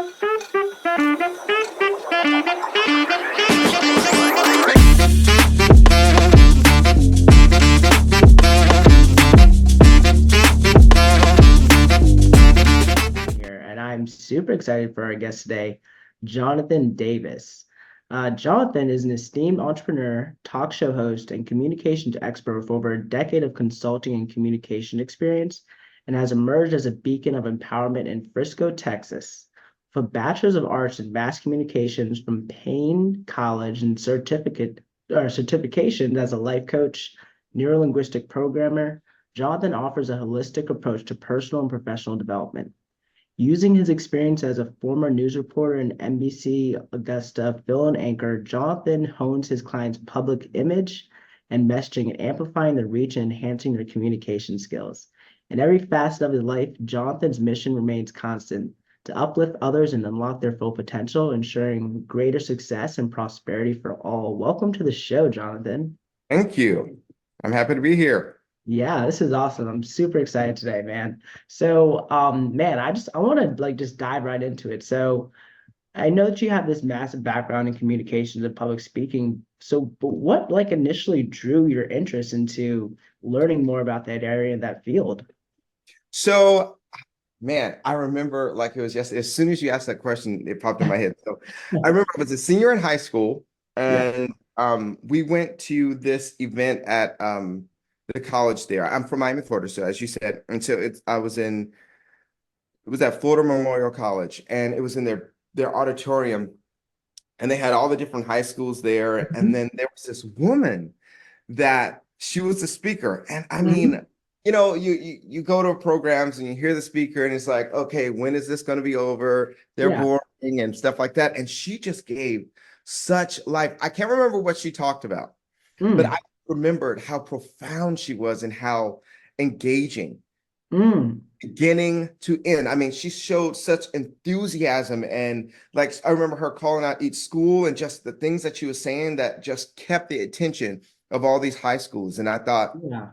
Here, and I'm super excited for our guest today, Jonathan Davis. Jonathan is an esteemed entrepreneur, talk show host, and communications expert with over a decade of consulting and communication experience, and has emerged as a beacon of empowerment in Frisco, Texas. With a Bachelor's of Arts in Mass Communications from Payne College and certifications as a life coach, neurolinguistic programmer, Jonathan offers a holistic approach to personal and professional development. Using his experience as a former news reporter in NBC Augusta fill and anchor, Jonathan hones his clients' public image and messaging, and amplifying their reach and enhancing their communication skills. In every facet of his life, Jonathan's mission remains constant: to uplift others and unlock their full potential, ensuring greater success and prosperity for all. Welcome to the show, Jonathan. Thank you. I'm happy to be here. Yeah, this is awesome. I'm super excited today, man. So, man, I want to just dive right into it. So, I know that you have this massive background in communications and public speaking. So, but what initially drew your interest into learning more about that area and that field? So, man, I remember like it was just as soon as you asked that question, it popped in my head. So, I remember I was a senior in high school, Yeah. and we went to this event at the college there. I'm from Miami, Florida, so as you said, and so it was at Florida Memorial College, and it was in their auditorium, and they had all the different high schools there, and Mhm. then there was this woman that she was the speaker, and I Mhm. mean, you go to programs and you hear the speaker, and it's like, okay, when is this going to be over? They're Yeah. boring and stuff like that, and she just gave such life. I can't remember what she talked about, but I Mm. remembered how profound she was and how engaging, Mm. beginning to end. I mean, she showed such enthusiasm, and like I remember her calling out each school and just the things that she was saying that just kept the attention of all these high schools. And I thought, Yeah.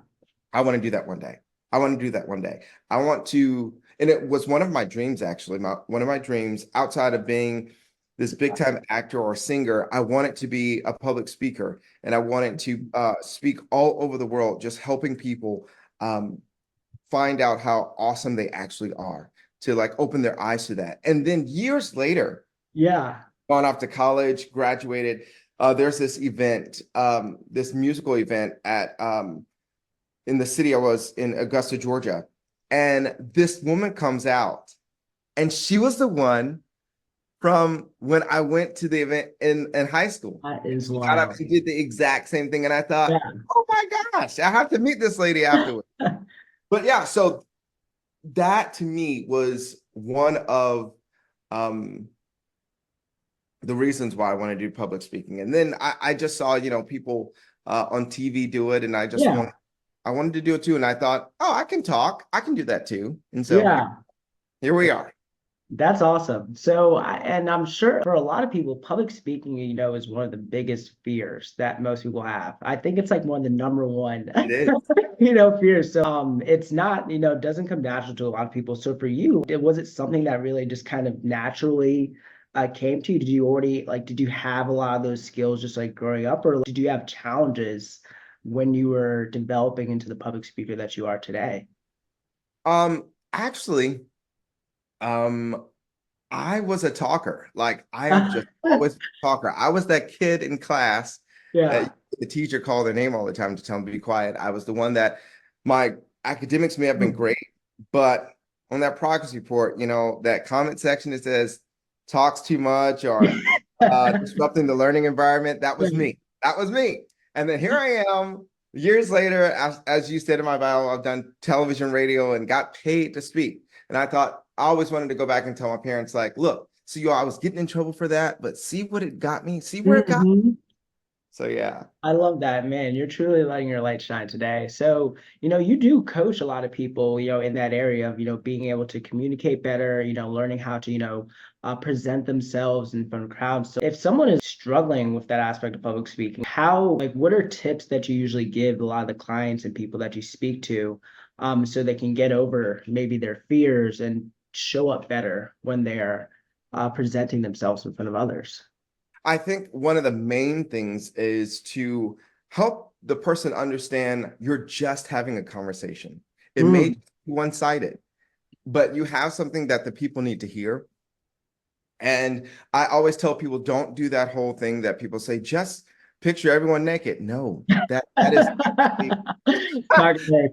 I want to do that one day. I want to do that one day. I want to, and it was one of my dreams actually. One of my dreams outside of being this big time actor or singer, I wanted to be a public speaker, and I wanted to speak all over the world, just helping people find out how awesome they actually are, to like open their eyes to that. And then years later, Yeah. gone off to college, graduated. There's this event, this musical event at in the city I was in, Augusta, Georgia. And this woman comes out, and she was the one from when I went to the event in high school. That is She got up wild. and did the exact same thing. And I thought, Yeah. oh my gosh, I have to meet this lady afterwards. But yeah, so that to me was one of um, the reasons why I want to do public speaking. And then I just saw, people on TV do it, and Yeah. I wanted to do it too. And I thought, oh, I can talk. I can do that too. And so Yeah. here we are. That's awesome. So, and I'm sure for a lot of people, public speaking, is one of the biggest fears that most people have. I think it's like one of the number one, It is. fears. So, it's not, doesn't come natural to a lot of people. So for you, was it something that really just kind of naturally came to you? Did you already did you have a lot of those skills just like growing up, or did you have challenges when you were developing into the public speaker that you are today? Actually, um, I was a talker. Like I have just always been a talker. I was that kid in class Yeah. that the teacher called their name all the time to tell them to be quiet. I was the one that my academics may have been great, but on that progress report, that comment section that says talks too much or disrupting the learning environment, that was Yeah. me. That was me. And then here I am years later, as you said in my bio, I've done television, radio, and got paid to speak. And I thought I always wanted to go back and tell my parents, like, look, see, I was getting in trouble for that, but see what it got me. See where it got me. Mhm. So yeah. I love that, man. You're truly letting your light shine today. So, you do coach a lot of people, in that area of, being able to communicate better, learning how to, present themselves in front of crowds. So if someone is struggling with that aspect of public speaking, what are tips that you usually give a lot of the clients and people that you speak to, so they can get over maybe their fears and show up better when they're presenting themselves in front of others. I think one of the main things is to help the person understand you're just having a conversation. It may Mm. be one-sided, but you have something that the people need to hear. And I always tell people, don't do that whole thing that people say, just picture everyone naked. No, that is Target.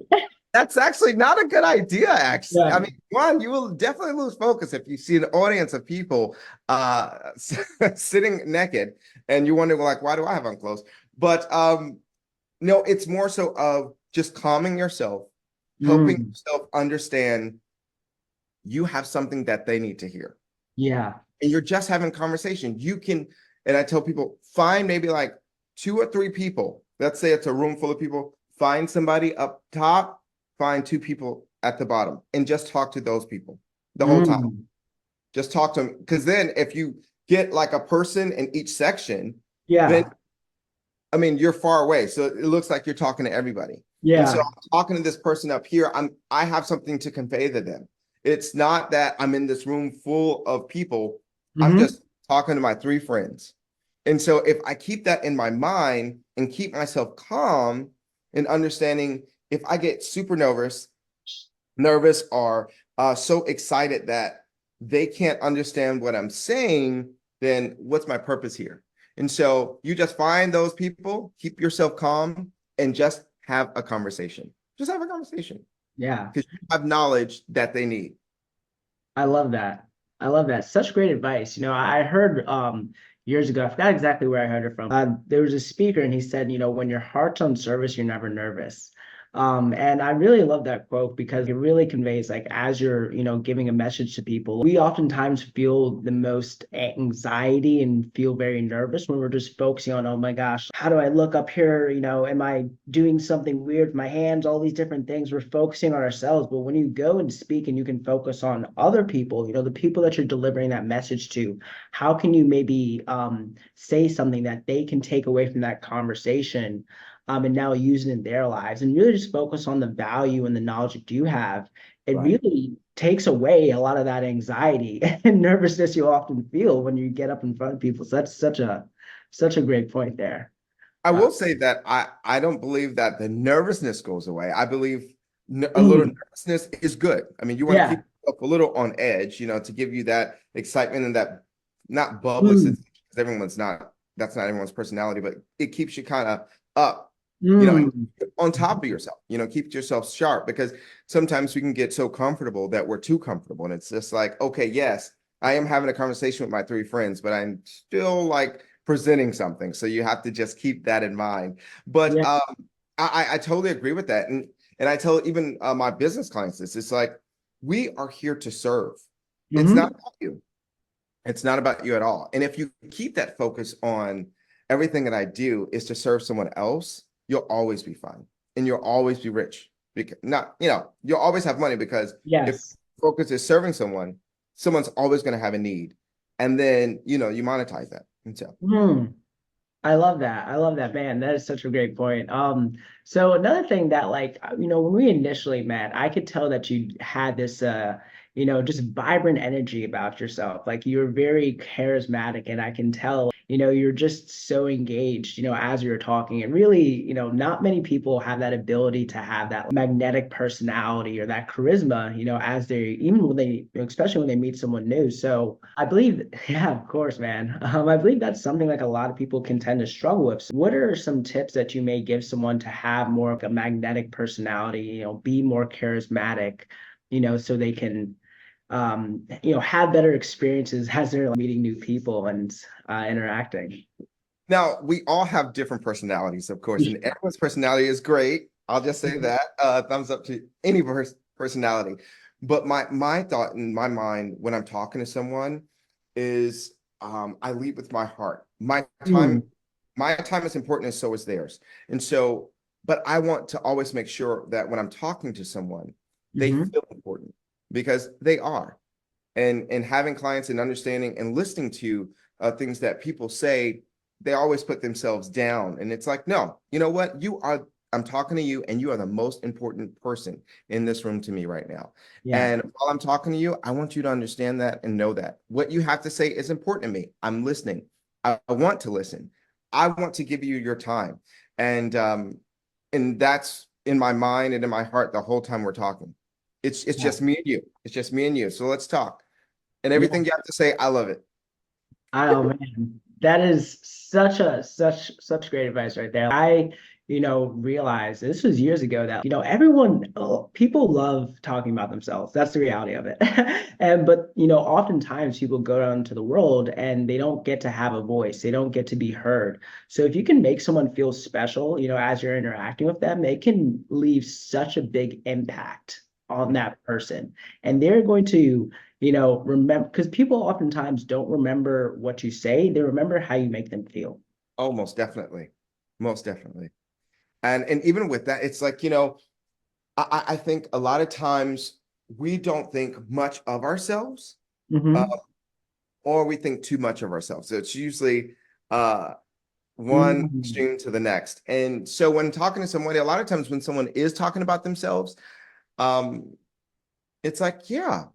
that's actually not a good idea, actually. Yeah. I mean, one, you will definitely lose focus if you see an audience of people sitting naked and you wonder, like, why do I have on clothes? But no, it's more so of just calming yourself, helping Mm. yourself understand you have something that they need to hear. Yeah. And you're just having conversation. You can, and I tell people, find maybe like 2 or 3 people. Let's say it's a room full of people. Find somebody up top, find 2 people at the bottom, and just talk to those people the whole time. Mm. Just talk to them. Because then if you get like a person in each section, then Yeah. I mean you're far away. So it looks like you're talking to everybody. And so Yeah. I'm talking to this person up here. I have something to convey to them. It's not that I'm in this room full of people. I'm Hmm. just talking to my 3 friends. And so if I keep that in my mind and keep myself calm and understanding if I get super nervous or so excited that they can't understand what I'm saying, then what's my purpose here? And so you just find those people, keep yourself calm, and just have a conversation. Just have a conversation Yeah. because you have knowledge that they need. I love that. I love that. Such great advice. I heard years ago, I forgot exactly where I heard it from. There was a speaker and he said, when your heart's on service, you're never nervous. And I really love that quote because it really conveys like as you're, giving a message to people, we oftentimes feel the most anxiety and feel very nervous when we're just focusing on, oh my gosh, how do I look up here? Am I doing something weird with my hands? All these different things. We're focusing on ourselves. But when you go and speak and you can focus on other people, the people that you're delivering that message to, how can you maybe say something that they can take away from that conversation and now use it in their lives and really just focus on the value and the knowledge that you have. It Right. really takes away a lot of that anxiety and nervousness you often feel when you get up in front of people. So that's such a great point there. I Uh, will say that I don't believe that the nervousness goes away. I believe a little mm, nervousness is good. I mean, you want to yeah. keep yourself a little on edge, to give you that excitement and that not bubbly Mm, sensation. Because that's not everyone's personality, but it keeps you kind of up, and mm, on top of yourself, keep yourself sharp because sometimes we can get so comfortable that we're too comfortable. And it's just like, okay, yes, I am having a conversation with my 3 friends, but I'm still like presenting something. So you have to just keep that in mind. But yeah. I totally agree with that. And I tell even my business clients this, it's like, we are here to serve. It's not Hmm. about you. It's not about you at all. And if you keep that focus on everything that I do is to serve someone else, you'll always be fine and you'll always be rich. Because not, you'll always have money because if Yes. focus is serving someone, someone's always going to have a need. And then, you monetize that. And so Hmm. I love that. I love that, man. That is such a great point. So another thing that like, when we initially met, I could tell that you had this just vibrant energy about yourself. Like you were very charismatic and I can tell, you're just so engaged, as you're talking. And really, not many people have that ability to have that magnetic personality or that charisma, as they even when they, especially when they meet someone new. So I believe, yeah, of course, man. I believe that's something like a lot of people can tend to struggle with. So what are some tips that you may give someone to have more of a magnetic personality, be more charismatic, so they can have better experiences as they're like, meeting new people and interacting. now we all have different personalities, of course, and everyone's personality is great. I'll just say that. Thumbs up to any personality. But my thought in my mind when I'm talking to someone is I lead with my heart. Mm, My time is important, and so is theirs. And so, but I want to always make sure that when I'm talking to someone, they hmm. feel important because they are. And having clients and understanding and listening to things that people say, they always put themselves down. And it's like, no, you know what? You are I'm talking to you, and you are the most important person in this room to me right now. Yeah. And while I'm talking to you, I want you to understand that and know that what you have to say is important to me. I'm listening. I want to listen. I want to give you your time. And that's in my mind and in my heart the whole time we're talking. It's Yeah. just me and you. It's just me and you. So let's talk. And Yeah. everything you have to say, I love it. Oh man, that is such great advice right there. Realized this was years ago that, people love talking about themselves. That's the reality of it. But oftentimes people go out into the world and they don't get to have a voice. They don't get to be heard. So if you can make someone feel special, as you're interacting with them, they can leave such a big impact on that person. And they're going to remember, because people oftentimes don't remember what you say, they remember how you make them feel. Oh, most definitely. Most definitely. And even with that, it's like, I think a lot of times we don't think much of ourselves, uh, Hmm. or we think too much of ourselves. So it's usually uh, one Mm. extreme to the next. And so when talking to somebody, a lot of times when someone is talking about themselves, um, it's like, yeah,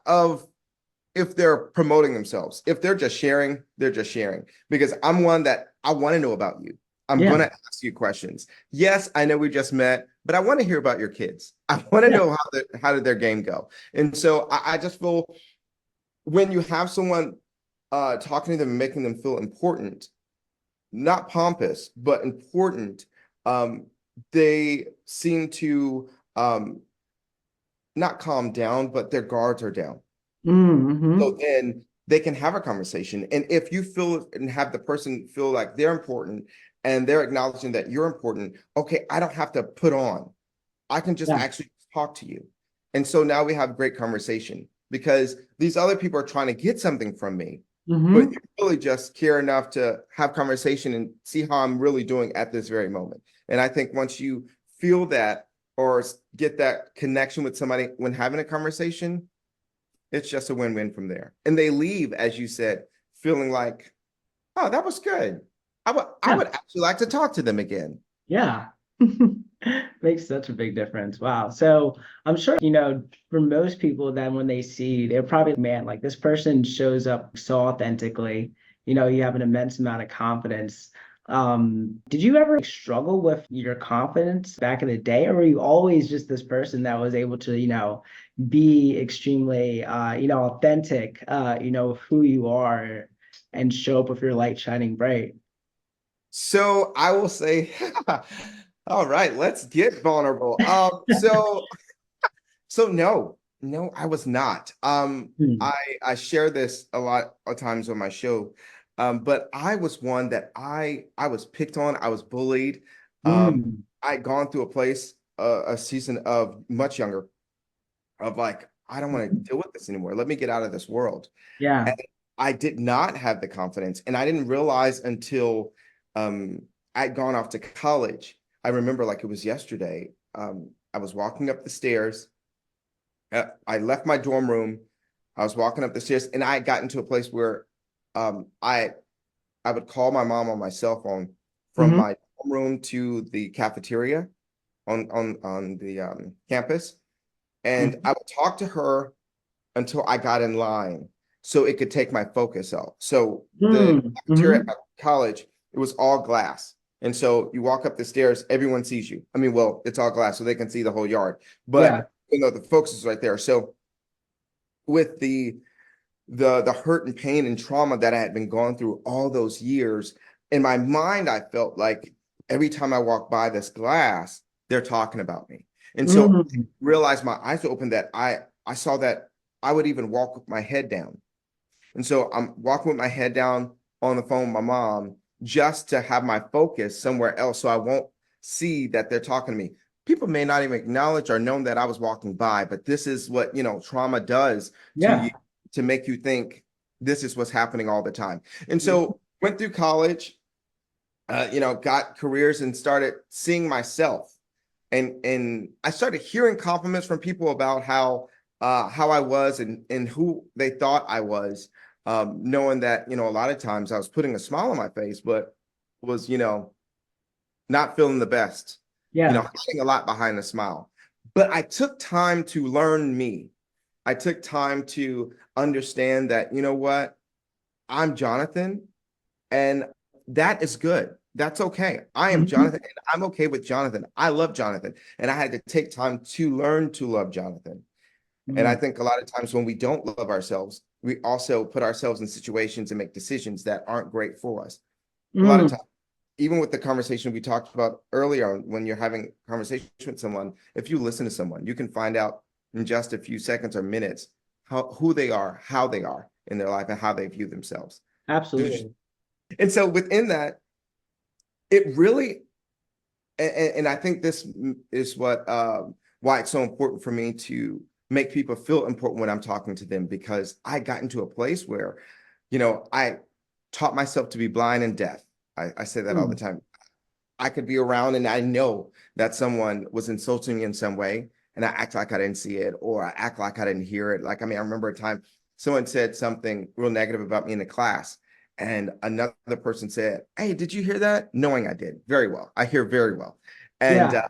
of if they're promoting themselves. If they're just sharing, they're just sharing. Because I'm one that I want to know about you. I'm Yeah, going to ask you questions. Yes, I know we just met, but I want to hear about your kids. I want to yeah, know how did their game go. And so I just feel when you have someone talking to them and making them feel important, not pompous, but important, um, they seem to not calm down, but their guards are down. So mm-hmm. then they can have a conversation. And if you feel and have the person feel like they're important and they're acknowledging that you're important, okay, I don't have to put on. I can just Yeah, actually talk to you. And so now we have a great conversation because these other people are trying to get something from me, but mm-hmm. you really just care enough to have conversation and see how I'm really doing at this very moment. And I think once you feel that or get that connection with somebody when having a conversation, it's just a win-win from there. And they leave, as you said, feeling like, oh, that was good. I Yeah, would actually like to talk to them again. yeah. Makes such a big difference. Wow. So I'm sure, for most people, then when they see you, they're probably, man, like this person shows up so authentically. You have an immense amount of confidence. Did you ever struggle with your confidence back in the day, or were you always just this person that was able to, be extremely, authentic, of who you are and show up with your light shining bright? So I will say, all right, let's get vulnerable. So no, I was not. Hmm. I share this a lot of times on my show, but I was one that I was picked on. I was bullied. Mm. I'd gone through a place, a season of much younger, of like, I don't want to deal with this anymore. Let me get out of this world. Yeah. And I did not have the confidence, and I didn't realize until um, I'd gone off to college. I remember like it was yesterday. I was walking up the stairs. I left my dorm room. I was walking up the stairs, and I got into a place where um, I I would call my mom on my cell phone from Hmm. my dorm room to the cafeteria on the campus, and I would talk to her until I got in line so it could take my focus out. So the cafeteria Mm-hmm. at college, it was all glass. And so you walk up the stairs, everyone sees you. I mean, well, it's all glass, so they can see the whole yard. Yeah. But the focus is right there. So with the hurt and pain and trauma that I had been going through all those years, in my mind, I felt like every time I walk by this glass, they're talking about me. And so I Mm. realized my eyes were open that I saw that I would even walk with my head down. And so I'm walking with my head down on the phone with my mom just to have my focus somewhere else so I won't see that they're talking to me. People may not even acknowledge or know that I was walking by, but this is what, trauma does to you Yeah. to make you think this is what's happening all the time. And so went through college, got careers and started seeing myself. And I started hearing compliments from people about how I was and who they thought I was, knowing that, a lot of times I was putting a smile on my face, but was, not feeling the best. Yeah. hiding a lot behind a smile. But I took time to learn me. I took time to understand that, you know what? I'm Jonathan, and that is good. That's okay. I am Mhm. Jonathan, and I'm okay with Jonathan. I love Jonathan, and I had to take time to learn to love Jonathan. And I Mm. think a lot of times when we don't love ourselves, we also put ourselves in situations and make decisions that aren't great for us. A lot of Mm. times, even with the conversation we talked about earlier, when you're having a conversation with someone, if you listen to someone, you can find out in just a few seconds or minutes who they are, how they are in their life, and how they view themselves. Absolutely. And so within that, it really, and I think this is what why it's so important for me to make people feel important when I'm talking to them, because I got into a place where, I taught myself to be blind and deaf. I say that all the Mm. time. I could be around and I know that someone was insulting me in some way, and I act like I didn't see it, or I act like I didn't hear it. Like, I mean, I remember a time someone said something real negative about me in the class, and another person said, "Hey, did you hear that?" Knowing I did very well. I hear very well. And Yeah. uh,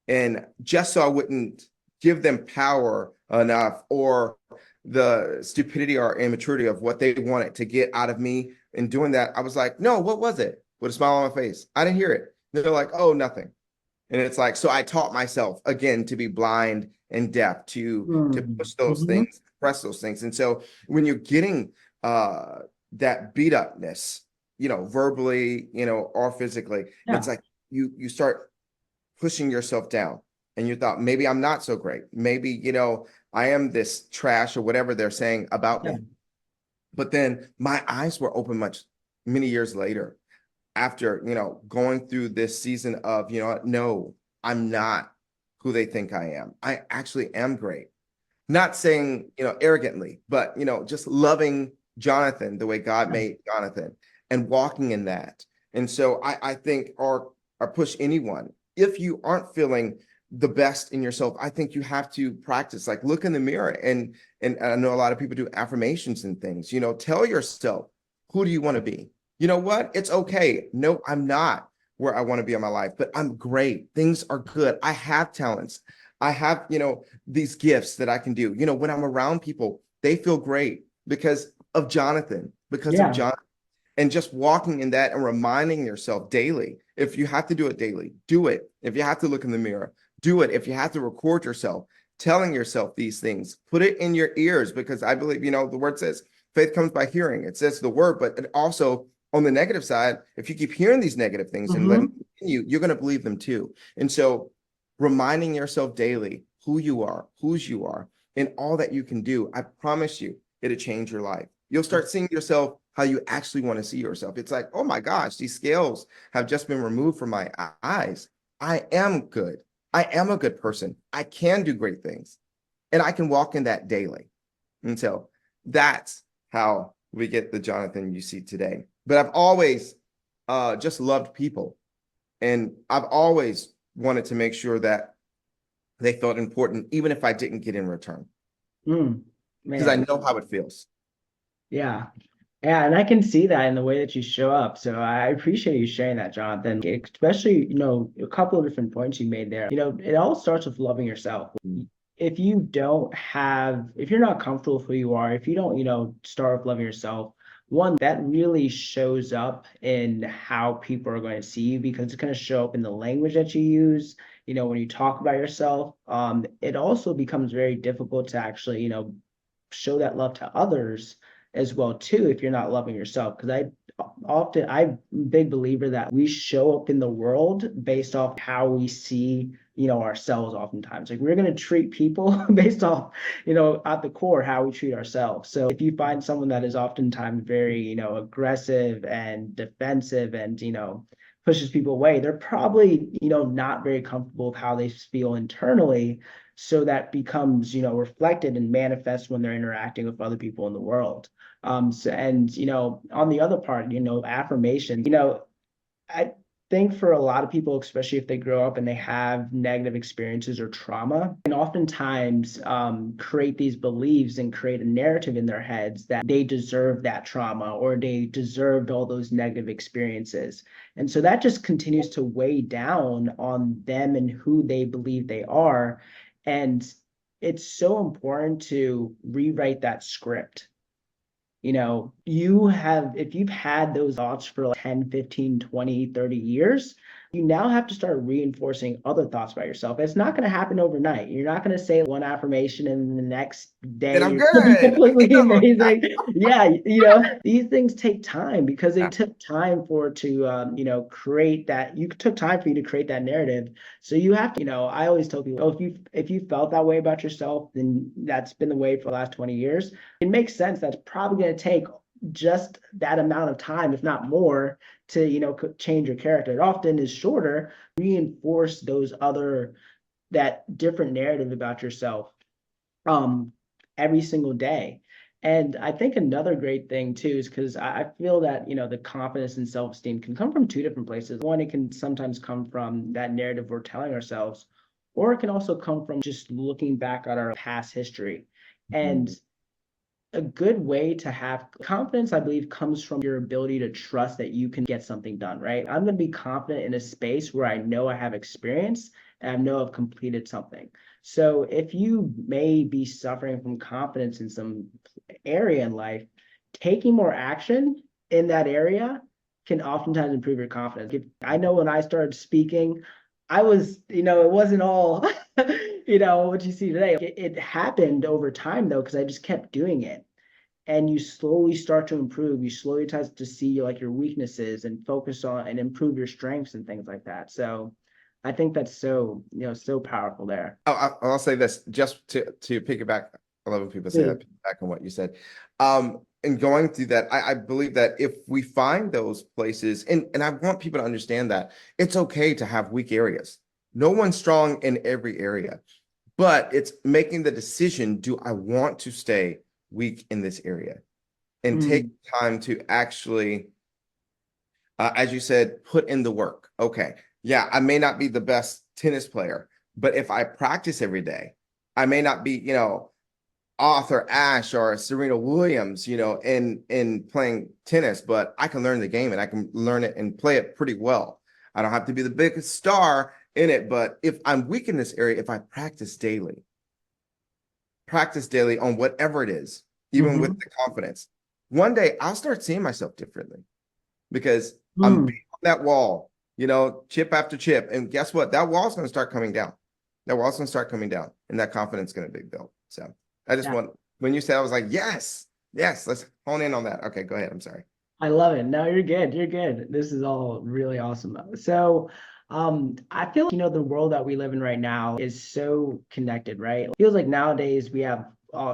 and just so I wouldn't give them power enough, or the stupidity or immaturity of what they wanted to get out of me in doing that, I was like, no, what was it? With a smile on my face. I didn't hear it. They're like, oh, nothing. And it's like, so I taught myself again to be blind and deaf, to Mm. push those Mhm. things, press those things. And so when you're getting uh that beat upness, verbally, or physically, it's Yeah. like you start pushing yourself down, and you thought, maybe I'm not so great. Maybe, I am this trash or whatever they're saying about Yeah. me. But then my eyes were open many years later, after, going through this season of, no, I'm not who they think I am. I actually am great. Not saying, arrogantly, but, just loving Jonathan the way God Yeah. made Jonathan, and walking in that. And so I think, or push anyone, if you aren't feeling the best in yourself, I think you have to practice, like, look in the mirror, and I know a lot of people do affirmations and things, tell yourself, who do you want to be? You know what? It's okay. No, I'm not where I want to be in my life, but I'm great. Things are good. I have talents. I have, these gifts that I can do. When I'm around people, they feel great because of Jonathan, because of Yeah. John, and just walking in that and reminding yourself daily. If you have to do it daily, do it. If you have to look in the mirror, do it. If you have to record yourself, telling yourself these things, put it in your ears, because I believe, the word says faith comes by hearing. It says the word, but it also, on the negative side, if you keep hearing these negative things and letting Mhm. you're going to believe them too. And so reminding yourself daily who you are, whose you are, and all that you can do, I promise you, it'll change your life. You'll start seeing yourself how you actually want to see yourself. It's like, oh my gosh, these scales have just been removed from my eyes. I am good. I am a good person. I can do great things, and I can walk in that daily. And so that's how we get the Jonathan you see today. But I've always just loved people, and I've always wanted to make sure that they felt important, even if I didn't get in return, Mm. because I Man. know how it feels. Yeah. Yeah, and I can see that in the way that you show up. So I appreciate you sharing that, Jonathan. Especially, a couple of different points you made there. It all starts with loving yourself. If you're not comfortable with who you are, if you don't, start with loving yourself, one, that really shows up in how people are going to see you, because it's going to show up in the language that you use, when you talk about yourself. It also becomes very difficult to actually, show that love to others as well too, if you're not loving yourself. Because I'm a big believer that we show up in the world based off how we see, ourselves oftentimes. Like, we're going to treat people based off, at the core, how we treat ourselves. So if you find someone that is oftentimes very, aggressive and defensive and, pushes people away, they're probably, not very comfortable with how they feel internally. So that becomes, reflected and manifests when they're interacting with other people in the world. So, and, on the other part, affirmation, I think for a lot of people, especially if they grow up and they have negative experiences or trauma, and oftentimes create these beliefs and create a narrative in their heads that they deserve that trauma or they deserved all those negative experiences. And so that just continues to weigh down on them and who they believe they are. And it's so important to rewrite that script. If you've had those thoughts for like 10, 15, 20, 30 years, you now have to start reinforcing other thoughts about yourself. It's not going to happen overnight. You're not going to say one affirmation and the next And day I'm you're going to be good. completely No. amazing. Yeah, these things take time because they took time for it to, create that. You took time for you to create that narrative. So you have to, I always tell people, oh, if you felt that way about yourself, then that's been the way for the last 20 years. It makes sense. That's probably going to take just that amount of time, if not more, to change your character. It often is shorter. Reinforce that different narrative about yourself um every single day. And I think another great thing too is because I feel that the confidence and self-esteem can come from two different places. One, it can sometimes come from that narrative we're telling ourselves, or it can also come from just looking back at our past history. And a good way to have confidence, I believe, comes from your ability to trust that you can get something done, right? I'm going to be confident in a space where I know I have experience and I know I've completed something. So if you may be suffering from confidence in some area in life, taking more action in that area can oftentimes improve your confidence. I know when I started speaking, I was, it wasn't all, what you see today. It happened over time though, because I just kept doing it. And you slowly start to improve. You slowly start to see like your weaknesses and focus on and improve your strengths and things like that. So I think that's so powerful there. I'll say this just to piggyback. I love when people say that, piggyback on what you said. And going through that, I believe that if we find those places, and I want people to understand that it's okay to have weak areas. No one's strong in every area, but it's making the decision, do I want to stay weak in this area? And take time to actually, as you said, put in the work. Okay, yeah, I may not be the best tennis player, but if I practice every day, I may not be, Arthur Ashe or Serena Williams, in playing tennis, but I can learn the game and I can learn it and play it pretty well. I don't have to be the biggest star in it, but if I'm weak in this area, if I practice daily on whatever it is, even with the confidence, one day I'll start seeing myself differently because I'm on that wall, chip after chip. And guess what? That wall's going to start coming down. That wall's going to start coming down and that confidence is going to be built. So I just want, when you said, I was like, yes, let's hone in on that. Okay, go ahead. I'm sorry. I love it. No, you're good. You're good. This is all really awesome. So, I feel like, the world that we live in right now is so connected, right? It feels like nowadays we have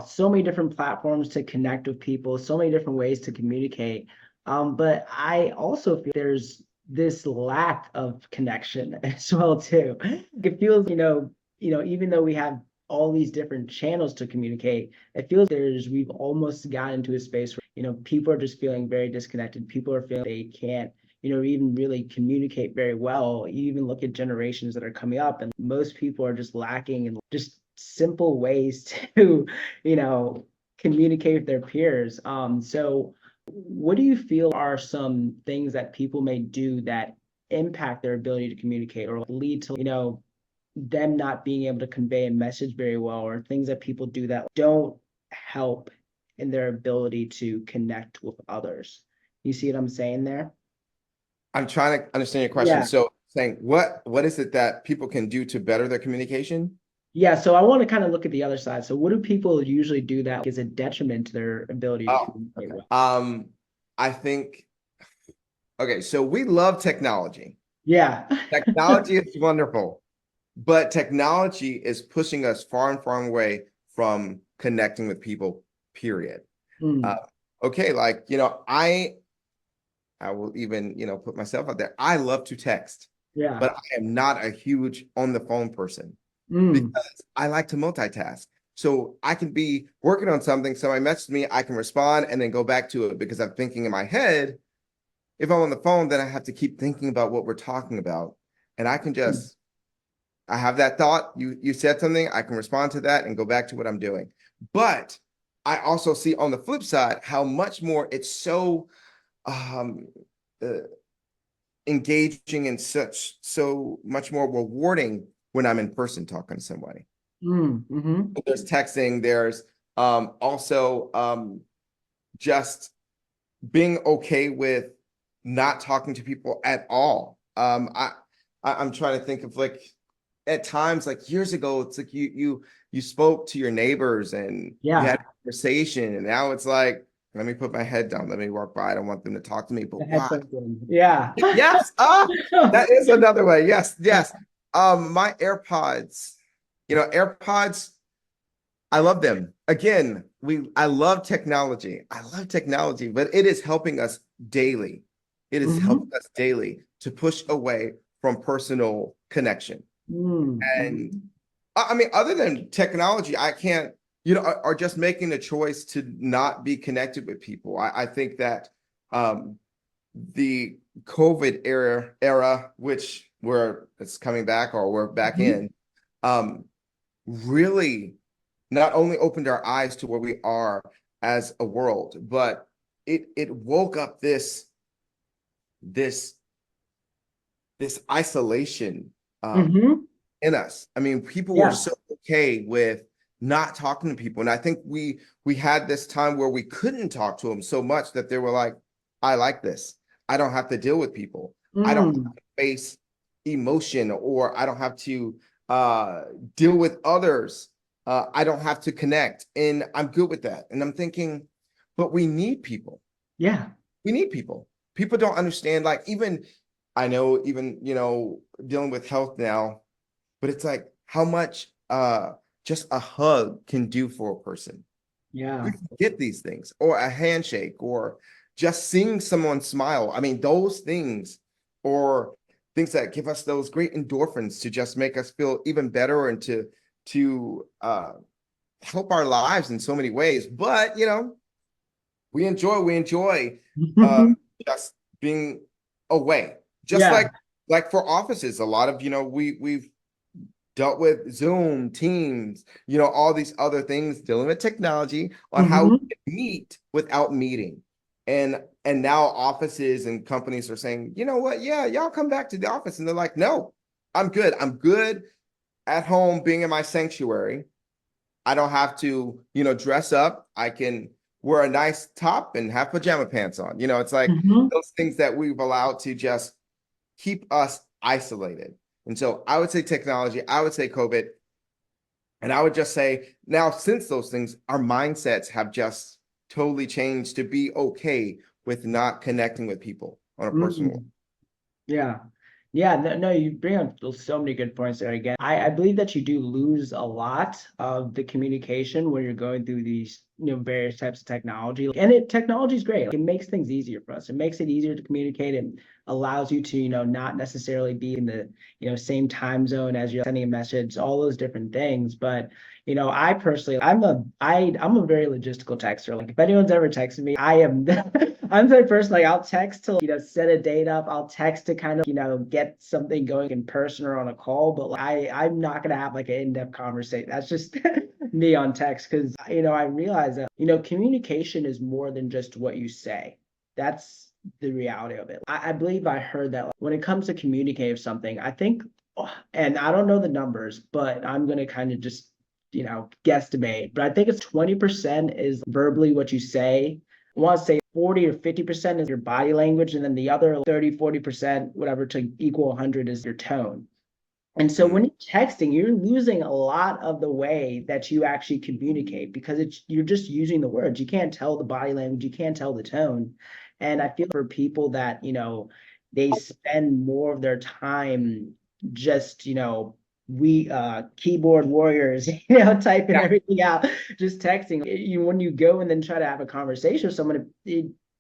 so many different platforms to connect with people, so many different ways to communicate. But I also feel there's this lack of connection as well too. It feels, even though we have all these different channels to communicate, it feels we've almost gotten into a space where, people are just feeling very disconnected. People are feeling they can't, even really communicate very well. You even look at generations that are coming up, and most people are just lacking in just simple ways to, communicate with their peers. So what do you feel are some things that people may do that impact their ability to communicate or lead to, them not being able to convey a message very well, or things that people do that don't help in their ability to connect with others? You see what I'm saying there? I'm trying to understand your question. Yeah. So saying what is it that people can do to better their communication? Yeah. So I want to kind of look at the other side. So what do people usually do that is a detriment to their ability to Oh, communicate okay. well? I think, okay, so we love technology. Yeah. Technology is wonderful, but technology is pushing us far and far away from connecting with people, period. Uh, okay, like, I will even, put myself out there. I love to text, Yeah. but I am not a huge on the phone person because I like to multitask. So I can be working on something. Somebody messaged me, I can respond and then go back to it because I'm thinking in my head, if I'm on the phone, then I have to keep thinking about what we're talking about. And I can just, I have that thought, you said something, I can respond to that and go back to what I'm doing. But I also see on the flip side how much more it's so um uh, engaging and so much more rewarding when I'm in person talking to somebody. Mm-hmm. There's texting, there's also just being okay with not talking to people at all. I'm trying to think of like at times like years ago, it's like you spoke to your neighbors and you had Yeah. a conversation, and now it's like, let me put my head down, let me walk by. I don't want them to talk to me, The but why? headphones in. Yeah. Yes, that is another way. Yes, yes. My AirPods, AirPods, I love them. Again, I love technology. I love technology, but it is helping us daily. It is Mm-hmm. helping us daily to push away from personal connection. And Mm-hmm. I mean, other than technology, I can't, are just making the choice to not be connected with people. I think that the COVID era, which it's coming back or we're back Mm-hmm. in, really not only opened our eyes to where we are as a world, but it woke up this this isolation Mm-hmm. in us. I mean, people were Yeah. so okay with not talking to people, and I think we had this time where we couldn't talk to them so much that they were like, I like this. I don't have to deal with people. I don't have Mm. to face emotion, or I don't have to uh deal with others. I don't have to connect, and I'm good with that. And I'm thinking, but we need people. Yeah. We need people. People don't understand, like, even I know, even dealing with health now, but it's like how much just a hug can do for a person. We Yeah. forget these things, or a handshake, or just seeing someone smile. I mean, those things, or things that give us those great endorphins to just make us feel even better, and to help our lives in so many ways. But we enjoy uh just being away. Just Yeah. like for offices, a lot of we've dealt with Zoom, Teams, all these other things, dealing with technology on how we Mm-hmm. can meet without meeting. And now offices and companies are saying, you know what? Yeah, y'all come back to the office. And they're like, no, I'm good. I'm good at home being in my sanctuary. I don't have to, dress up. I can wear a nice top and have pajama pants on. It's like Mm-hmm. those things that we've allowed to just keep us isolated. And so I would say technology, I would say COVID, and I would just say now, since those things, our mindsets have just totally changed to be okay with not connecting with people on a personal level. Mm. Yeah. Yeah, no, you bring up so many good points there again. I believe that you do lose a lot of the communication when you're going through these, various types of technology. And technology is great. It makes things easier for us. It makes it easier to communicate. It allows you to, not necessarily be in the, same time zone as you're sending a message, all those different things. But I personally, I'm a very logistical texter. Like if anyone's ever texted me, I am I'm the person, like I'll text to set a date up. I'll text to kind of get something going in person or on a call. But like, I'm not gonna have like an in-depth conversation. That's just me on text, because I realize that communication is more than just what you say. That's the reality of it. I believe I heard that, like, when it comes to communicating something, I think, and I don't know the numbers, but I'm gonna kind of just guesstimate, but I think it's 20% is verbally what you say. I want to say 40 or 50% is your body language, and then the other 30, 40%, whatever, to equal 100 is your tone. And so Mm, when you're texting, you're losing a lot of the way that you actually communicate, because you're just using the words. You can't tell the body language, you can't tell the tone. And I feel for people that, they spend more of their time just, we keyboard warriors, typing yeah. everything out, just texting. When you go and then try to have a conversation with someone,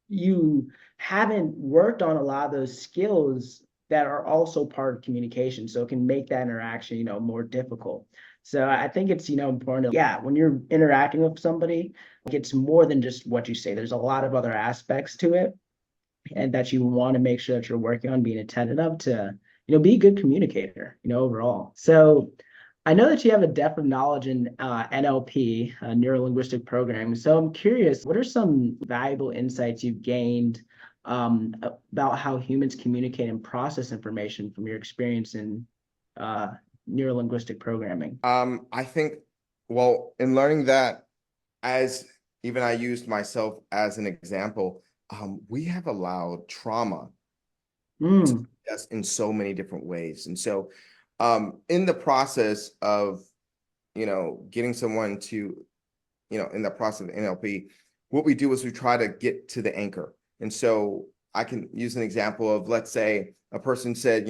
you haven't worked on a lot of those skills that are also part of communication. So it can make that interaction, more difficult. So I think it's, important yeah, when you're interacting with somebody, like, it's more than just what you say. There's a lot of other aspects to it. and that you want to make sure that you're working on being attentive to, be a good communicator, overall. So I know that you have a depth of knowledge in NLP, neuro-linguistic programming. So I'm curious, what are some valuable insights you've gained about how humans communicate and process information from your experience in uh, neuro-linguistic programming? I think, well, in learning that, as even I used myself as an example, we have allowed trauma to Mm, us in so many different ways. And so, in the process of, getting someone to, in the process of NLP, what we do is we try to get to the anchor. And so I can use an example of, let's say a person said,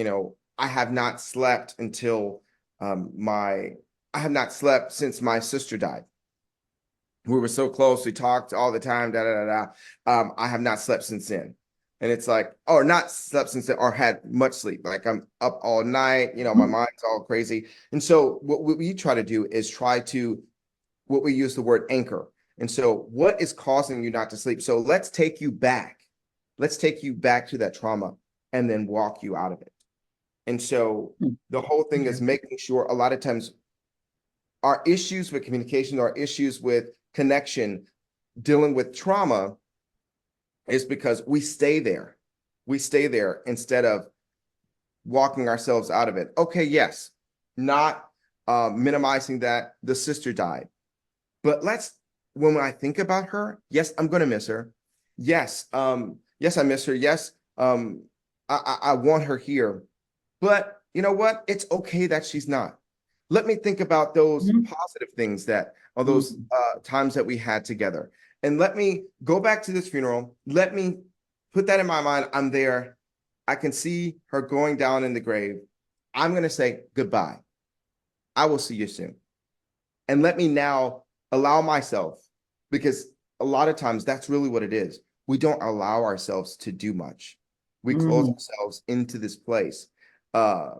I have not slept until I have not slept since my sister died. We were so close. We talked all the time. Da da da da. I have not slept since then. And it's like, or not slept since then, or had much sleep. Like I'm up all night. My mm, mind's all crazy. And so what we try to do is what we use the word anchor. And so what is causing you not to sleep? So let's take you back. Let's take you back to that trauma and then walk you out of it. And so mm. the whole thing Okay. is making sure a lot of times our issues with communication, our issues with connection, dealing with trauma is because we stay there. We stay there instead of walking ourselves out of it. Okay, yes, not minimizing that the sister died, but when I think about her, yes, I'm going to miss her. Yes, yes, I miss her. Yes, I want her here. But you know what? It's okay that she's not. Let me think about those Mhm. positive things that are those Mm, times that we had together. And let me go back to this funeral. Let me put that in my mind. I'm there. I can see her going down in the grave. I'm going to say goodbye. I will see you soon. And let me now allow myself, because a lot of times that's really what it is. We don't allow ourselves to do much. We close mm, ourselves into this place. Uh,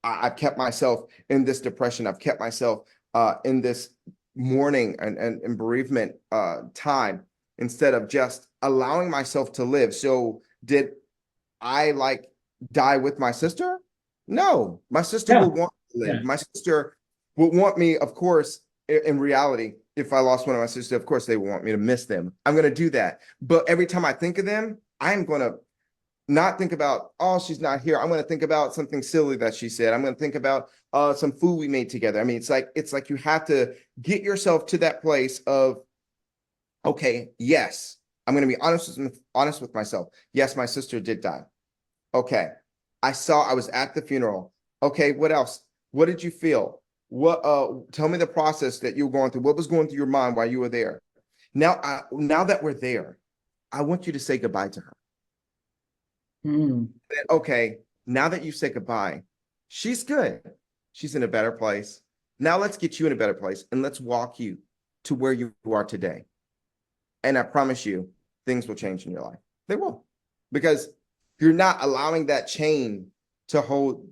I've kept myself in this depression. I've kept myself in this mourning and bereavement time instead of just allowing myself to live. So did I die with my sister? No, my sister yeah, will want to yeah. live. My sister will want me, of course, in reality. If I lost one of my sisters, of course they want me to miss them. I'm going to do that. But every time I think of them, I'm going to not think about, oh, she's not here. I'm going to think about something silly that she said. I'm going to think about some food we made together. I mean, it's like you have to get yourself to that place of, okay, yes, I'm going to be honest with myself. Yes, my sister did die. Okay. I was at the funeral. Okay, what else? What did you feel? Tell me the process that you were going through. What was going through your mind while you were there? Now that we're there, I want you to say goodbye to her. Mm, Okay, now that you say goodbye, she's good. She's in a better place. Now let's get you in a better place and let's walk you to where you are today. And I promise you, things will change in your life. They will. Because you're not allowing that chain to hold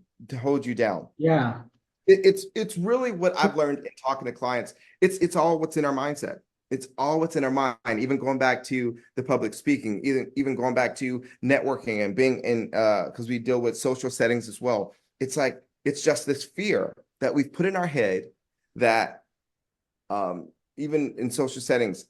you down. yeah. It's really what I've learned in talking to clients. It's all what's in our mindset. It's all what's in our mind. Even going back to the public speaking, even going back to networking and being in because we deal with social settings as well. It's like it's just this fear that we've put in our head that even in social settings,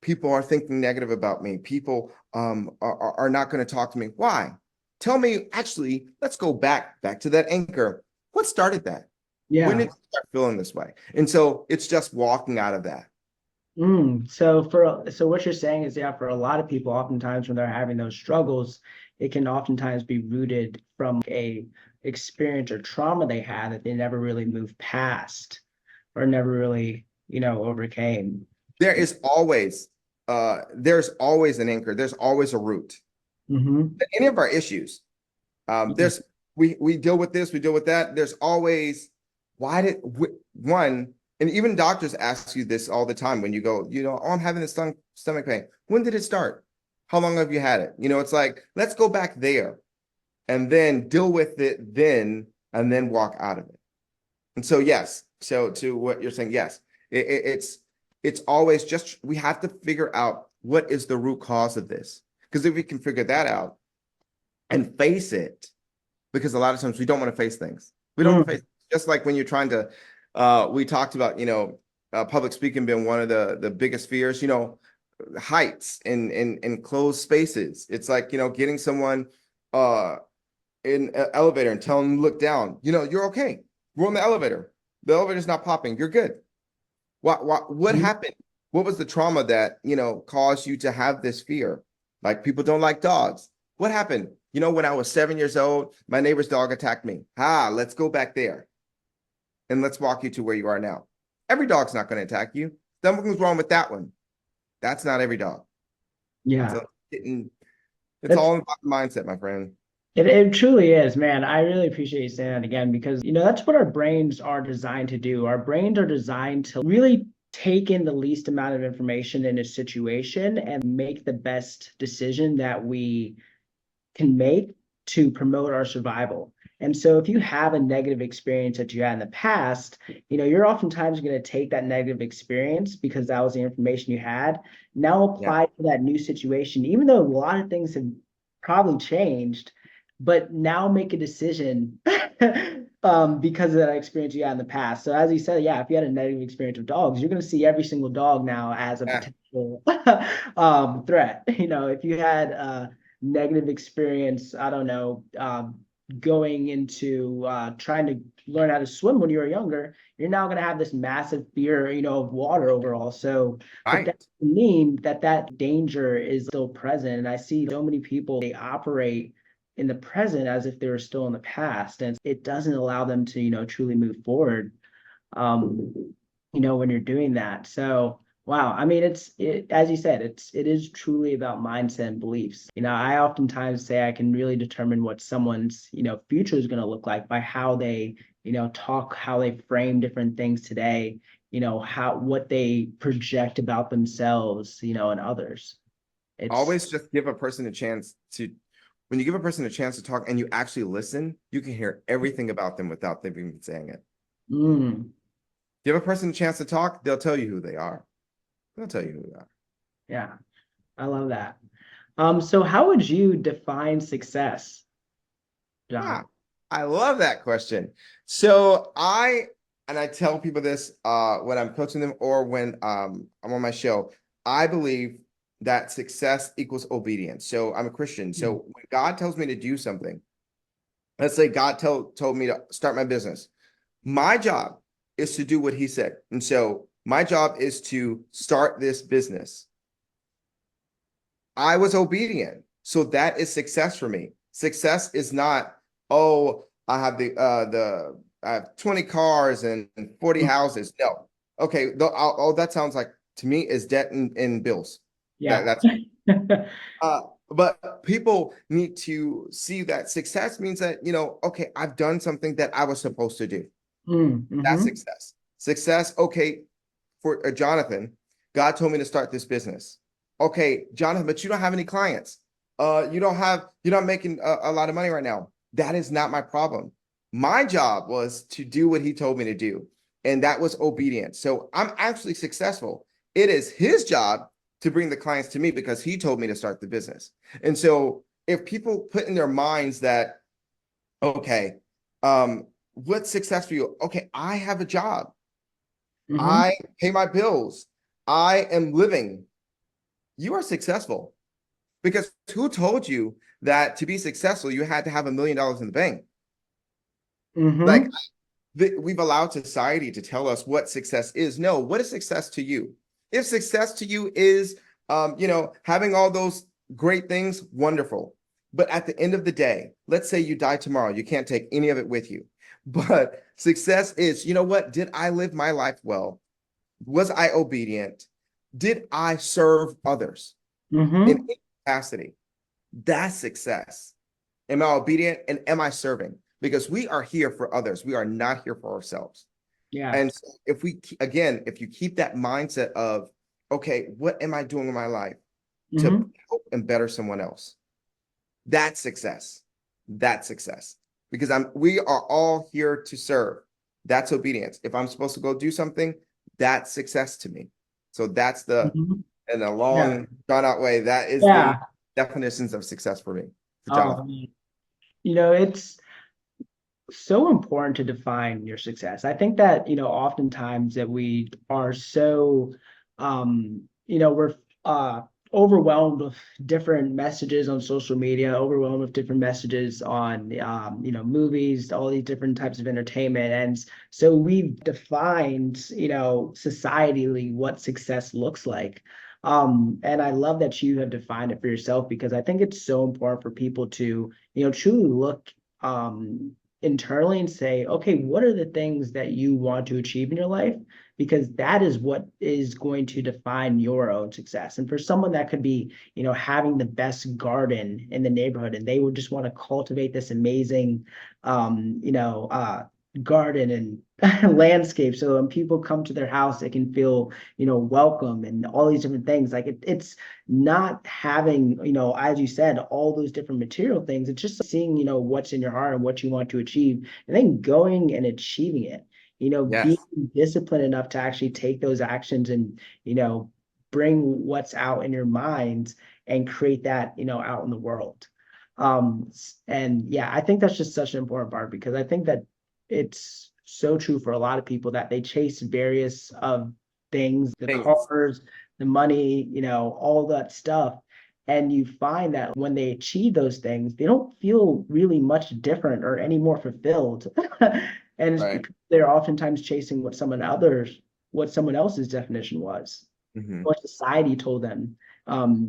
people are thinking negative about me. People are not going to talk to me. Why? Tell me, actually, let's go back to that anchor. What started that? When Yeah. did you start feeling this way? And so it's just walking out of that. So what you're saying is, yeah, for a lot of people, oftentimes when they're having those struggles, it can oftentimes be rooted from a experience or trauma they had that they never really moved past or never really, overcame. There is always there's always an anchor. There's always a root. Mm-hmm. Any of our issues, there's we deal with this, we deal with that. There's always why did one, and even doctors ask you this all the time when you go, oh, I'm having this stomach pain. When did it start? How long have you had it? It's like, let's go back there and then deal with it then, and then walk out of it. And so, yes, so to what you're saying, yes, it's always just we have to figure out what is the root cause of this. Because if we can figure that out and face it, because a lot of times we don't want to face things. We don't want to face, just like when you're trying to, we talked about, public speaking being one of the biggest fears, heights in closed spaces. It's like, getting someone in an elevator and telling them to look down, you're okay. We're on the elevator. The elevator's not popping. You're good. What happened? What was the trauma that, caused you to have this fear? Like, people don't like dogs. What happened? When I was 7 years old, my neighbor's dog attacked me. Let's go back there and let's walk you to where you are now. Every dog's not going to attack you. Something's wrong with that one. That's not every dog. Yeah. So it's all about the mindset, my friend. It truly is, man. I really appreciate you saying that again, because that's what our brains are designed to do. Our brains are designed to really take in the least amount of information in a situation and make the best decision that we can make to promote our survival. And so if you have a negative experience that you had in the past, you're oftentimes going to take that negative experience because that was the information you had. Now apply to that new situation, even though a lot of things have probably changed, but now make a decision because of that experience you had in the past. So as you said, if you had a negative experience with dogs, you're going to see every single dog now as a potential threat. If you had negative experience, I don't know, going into trying to learn how to swim when you were younger, you're now going to have this massive fear, of water overall. So but that doesn't mean that danger is still present. And I see so many people, they operate in the present as if they were still in the past, and it doesn't allow them to truly move forward when you're doing that. So wow, I mean, as you said, it is truly about mindset and beliefs. I oftentimes say I can really determine what someone's future is going to look like by how they talk, how they frame different things today, what they project about themselves, and others. Always just give a person a chance to. When you give a person a chance to talk and you actually listen, you can hear everything about them without them even saying it. Give a person a chance to talk, they'll tell you who they are. They'll tell you who they are. Yeah, I love that. So how would you define success, John? I love that question. So I tell people this when I'm coaching them or when I'm on my show. I believe that success equals obedience. So I'm a Christian. So when God tells me to do something, let's say God told me to start my business, my job is to do what he said. And so my job is to start this business. I was obedient. So that is success for me. Success is not, I have I have 20 cars and 40 houses. No. Okay. All that sounds like to me is debt and bills. Yeah. But people need to see that success means that, okay, I've done something that I was supposed to do. That's success. Success, okay, for Jonathan, God told me to start this business. Okay, Jonathan, but you don't have any clients. You're not making a lot of money right now. That is not my problem. My job was to do what he told me to do. And that was obedience. So I'm actually successful. It is his job to bring the clients to me because he told me to start the business. And so if people put in their minds that, okay, what's success for you? Okay, I have a job. I pay my bills. I am living. You are successful because who told you that to be successful, you had to have $1 million in the bank? Like we've allowed society to tell us what success is. No, what is success to you? If success to you is, having all those great things, wonderful. But at the end of the day, let's say you die tomorrow, you can't take any of it with you. But success is, what? Did I live my life well? Was I obedient? Did I serve others in any capacity? That's success. Am I obedient and am I serving? Because we are here for others. We are not here for ourselves. Yeah. And so if you keep that mindset of, okay, what am I doing in my life to help and better someone else? That's success. That's success. Because we are all here to serve. That's obedience. If I'm supposed to go do something, that's success to me. So that's in a long, drawn out way, that is definitions of success for me, for Oh, Jonathan. it's so important to define your success. I think that, oftentimes that we are so, we're uh, overwhelmed with different messages on social media, overwhelmed with different messages on, movies, all these different types of entertainment. And so we've defined, societally what success looks like. And I love that you have defined it for yourself because I think it's so important for people to, truly look internally and say, okay, what are the things that you want to achieve in your life? Because that is what is going to define your own success. And for someone that could be, having the best garden in the neighborhood and they would just want to cultivate this amazing, garden and landscape. So when people come to their house, they can feel, welcome and all these different things. Like it's not having, as you said, all those different material things. It's just seeing, what's in your heart and what you want to achieve, and then going and achieving it. Being Yes. disciplined enough to actually take those actions and, bring what's out in your mind and create that, out in the world. And yeah, I think that's just such an important part because I think that it's so true for a lot of people that they chase various of things, the Things. cars, the money, all that stuff. And you find that when they achieve those things, they don't feel really much different or any more fulfilled. And it's Right. because they're oftentimes chasing what someone else's definition was, Hmm. what society told them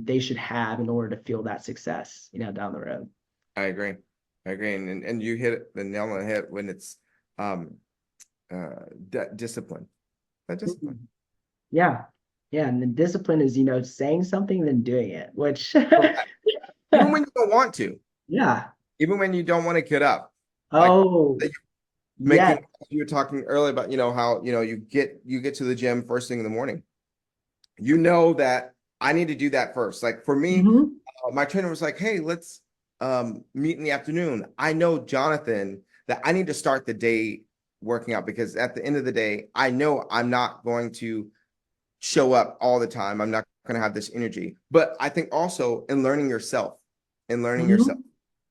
they should have in order to feel that success, down the road. I agree. I agree. And you hit the nail on the head when it's um discipline. That discipline. Mhm. Yeah. Yeah. And the discipline is, saying something, then doing it, which, Correct. Even when you don't want to, yeah. even when you don't want to get up. Like Oh, yeah. making you were talking earlier about, how, you get to the gym first thing in the morning. You know that I need to do that first. Like for me, Hmm. my trainer was like, "Hey, let's meet in the afternoon." I know, Jonathan, that I need to start the day working out because at the end of the day, I know I'm not going to show up all the time. I'm not going to have this energy. But I think also in learning yourself, Hmm.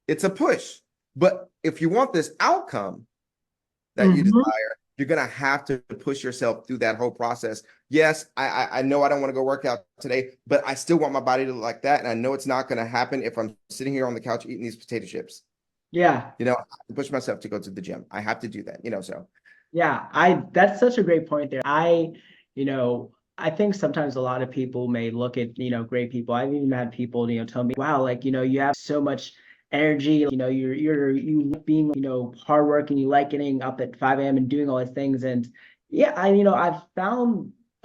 it's a push. But if you want this outcome that you Hmm. desire, you're gonna have to push yourself through that whole process. Yes, I know I don't want to go work out today, but I still want my body to look like that, and I know it's not gonna happen if I'm sitting here on the couch eating these potato chips. Yeah. I have to push myself to go to the gym. I have to do that. So Yeah. That's such a great point there. You know, I think sometimes a lot of people may look at, great people. I've even had people, tell me, wow, like, you have so much energy, you like being, hardworking, you like getting up at 5 a.m. and doing all these things. And yeah,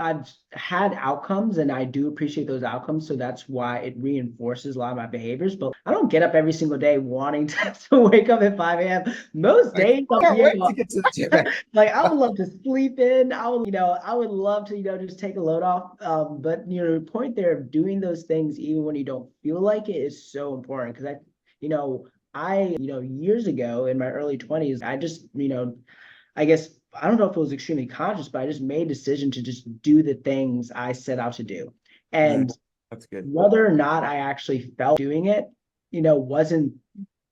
I've had outcomes and I do appreciate those outcomes. So that's why it reinforces a lot of my behaviors. But I don't get up every single day wanting to wake up at 5 a.m. Most I days I'll can't be wait able to get to the gym. like I would love to sleep in. I would love to, just take a load off. But the point there of doing those things even when you don't feel like it is so important because you know, years ago in my early 20s, I just, I guess I don't know if it was extremely conscious, but I just made a decision to just do the things I set out to do. Mhm. And That's good. whether or not I actually felt doing it, wasn't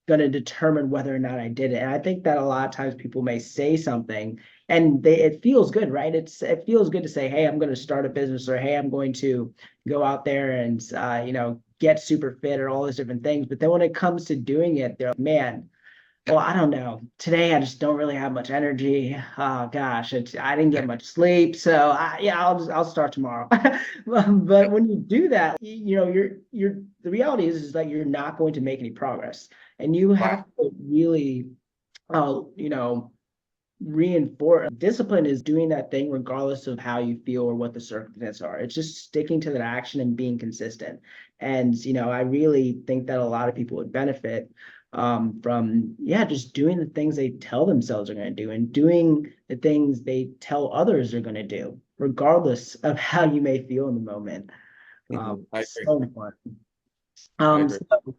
going to determine whether or not I did it. And I think that a lot of times people may say something and it feels good, right? It feels good to say, hey, I'm going to start a business or hey, I'm going to go out there and get super fit or all those different things. But then when it comes to doing it, they're like, man, well, I don't know. Today I just don't really have much energy. Oh gosh, I didn't get much sleep, so yeah, I'll start tomorrow. But when you do that, the reality is that you're not going to make any progress, and you Right. have to really, you know, reinforce discipline is doing that thing regardless of how you feel or what the circumstances are. It's just sticking to that action and being consistent. And I really think that a lot of people would benefit from just doing the things they tell themselves are going to do and doing the things they tell others are going to do, regardless of how you may feel in the moment. I agree. So important. I agree. So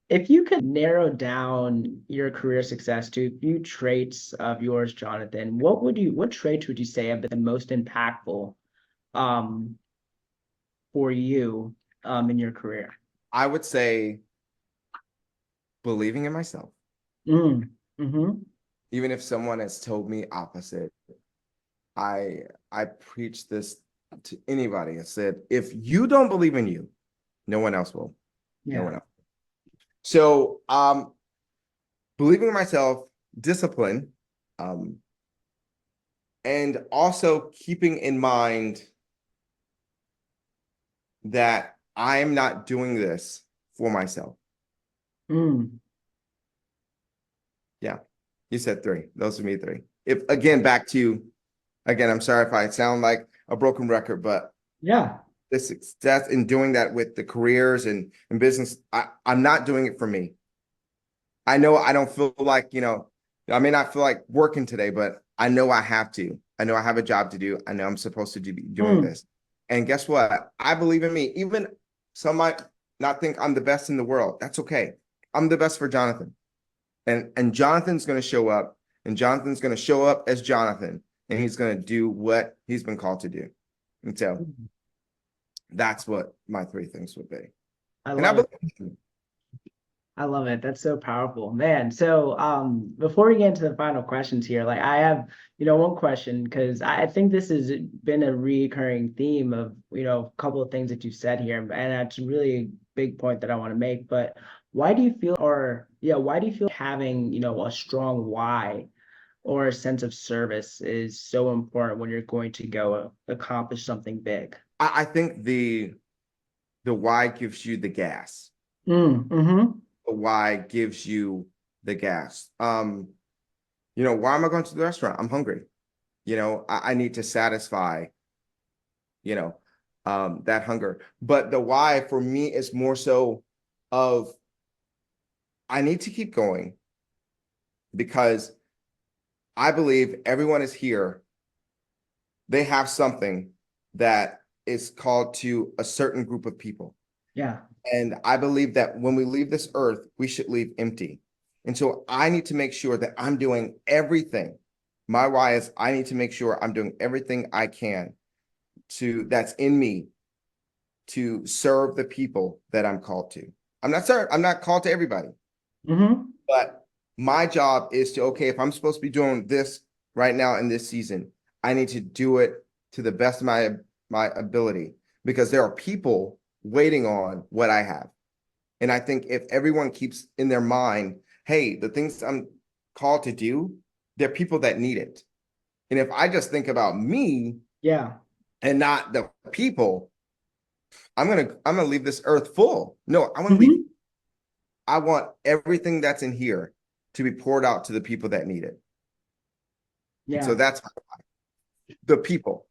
if you could narrow down your career success to a few traits of yours, Jonathan, what traits would you say have been the most impactful um, for you in your career? I would say believing in myself. Mm. Mm-hmm. Even if someone has told me opposite, I preach this to anybody. I said, if you don't believe in you, no one else will. No Yeah. one else. So believing in myself, discipline, um, and also keeping in mind that I'm not doing this for myself. Mm. Yeah. You said three. Those are me three. If again, back to again, I'm sorry if I sound like a broken record, but Yeah. the success in doing that with the careers and business, I'm not doing it for me. I know I don't feel like, I may not feel like working today, but I know I have to. I know I have a job to do. I know I'm supposed to be doing Mm. this. And guess what? I believe in me. Even some might not think I'm the best in the world. That's okay. I'm the best for Jonathan. And Jonathan's going to show up, and Jonathan's going to show up as Jonathan, and he's going to do what he's been called to do. And so that's what my three things would be. I And I love it. believe I love it. That's so powerful, man. So, before we get into the final questions here, like I have, one question because I think this has been a recurring theme of, a couple of things that you said here, and that's really a big point that I want to make. But why do you feel, or yeah, why do you feel having, a strong why or a sense of service is so important when you're going to go accomplish something big? I think the why gives you the gas. Mm-hmm. The why gives you the gas. Why am I going to the restaurant? I'm hungry. I need to satisfy, you know, that hunger. But the why for me is more so of I need to keep going because I believe everyone is here. They have something that is called to a certain group of people. Yeah. And I believe that when we leave this earth, we should leave empty. And so I need to make sure that I'm doing everything. My why is I need to make sure I'm doing everything I can that's in me to serve the people that I'm called to. I'm not called to everybody, Mm-hmm. but my job is to, okay, if I'm supposed to be doing this right now in this season, I need to do it to the best of my ability because there are people waiting on what I have. And I think if everyone keeps in their mind, hey, the things I'm called to do, there are people that need it. And if I just think about me Yeah. and not the people, I'm gonna leave this earth full. No, Mm-hmm. I want everything that's in here to be poured out to the people that need it. And so Yeah. that's the people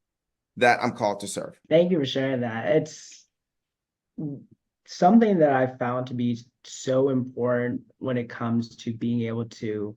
that I'm called to serve. Thank you for sharing that. It's something that I found to be so important when it comes to being able to,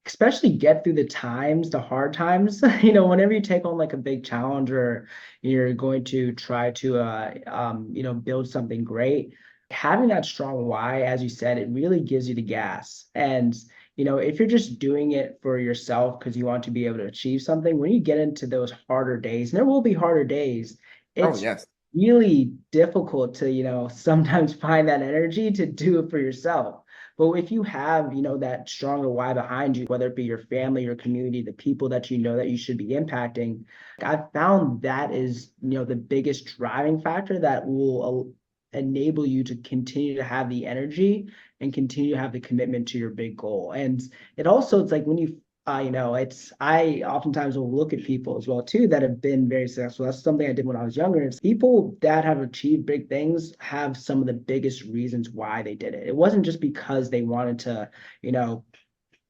especially get through the hard times. Whenever you take on like a big challenge or you're going to try to, build something great, having that strong why, as you said, it really gives you the gas. And, if you're just doing it for yourself because you want to be able to achieve something, when you get into those harder days, and there will be harder days, Oh, it's yes. really difficult to, sometimes find that energy to do it for yourself. But if you have, that stronger why behind you, whether it be your family, your community, the people that you know that you should be impacting, I've found that is, the biggest driving factor that will enable you to continue to have the energy and continue to have the commitment to your big goal. And it's like when you I oftentimes will look at people as well too that have been very successful. That's something I did when I was younger. It's people that have achieved big things have some of the biggest reasons why they did it. It wasn't just because they wanted to, you know,